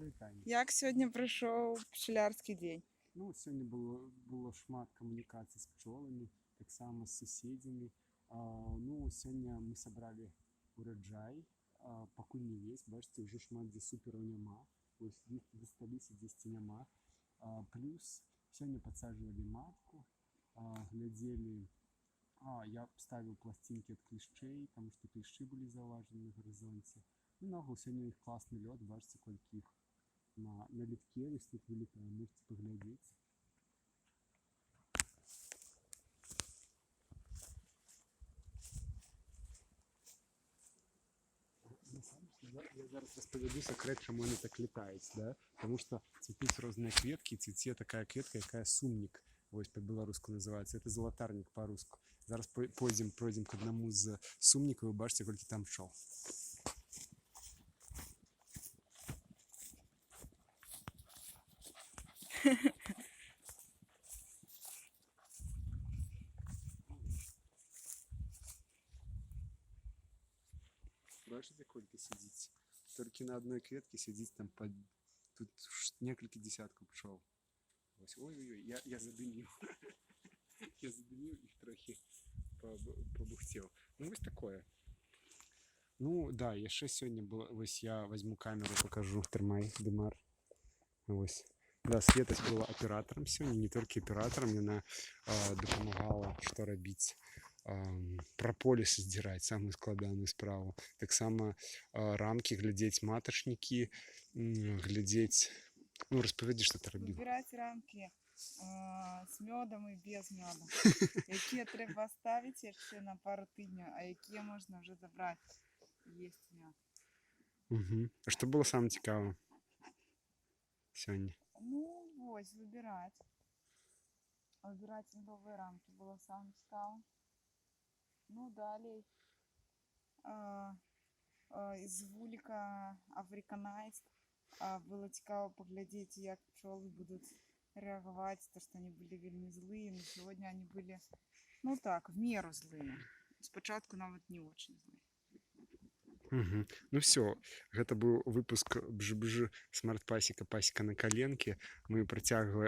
Привіт, Таня. Як сьогодні пройшов пчелярський день? Ну, сьогодні було шмат комунікацій з пчолами, так само з сусідами. Ну, сьогодні ми зібрали урожай, покуль не весь, бачите, вже шмат де суперу нема. Ось досталися, десь нема. Плюс сьогодні підсаджували матку, глядели. Я ставил пластинки от клещей, потому что клещи были залажены на горизонте. Ну, нагло, сегодня их классный лед, бачите, сколько их на литке висит, вылетает, можете поглядеть. Я зараз розповіду секрет, чому вони так літають, да? Тому що цвітуть різні квітки, цвіте така квітка, яка сумник, ось по-білоруську називається, це золотарник по-русски. Зараз пройдемо к одному з сумників, ви бачите, скільки там пчол. Бачите, сколько сидит? Только на одной клетке сидит там тут несколько десятков пчел. Ой-ой-ой, я задымил. Я задымил их трохи побухтел. Ну, ось такое. Ну, да, еще сегодня было, ось я возьму камеру, покажу, тримай, Димар. Ось. Да, Света была оператором сегодня, не только оператором, она допомагала, что робить. Прополіс здирать, самую складаную справу. Так само рамки, глядеть маточники, глядеть... Ну, розповіді, що ти робив. Вибирати рамки з медом і без меду. Які треба ставити ще на пару тижнів, а які можна вже забрати. Є мед. Угу. А що було саме цікаво сьогодні? Ну, ось, вибирати. Вибирати медові рамки було саме цікаво. Ну, далі із вулика Africanized було цікаво поглядіти, як пчоли будуть реагувати, то, що вони були вельми злі, но сьогодні вони були, ну так, в меру злими. Спочатку навіть не дуже злі. Угу. Ну все, гэта быў выпуск бж-бж смарт-пасека, пасека на коленке. Мы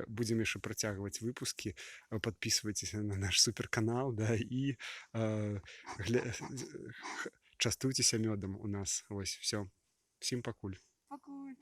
будем яшчэ працягваць выпуски. Подписывайтесь на наш суперканал, да, и частуйтеся мёдам у нас. Вось, все. Всім пакуль. Пакуль.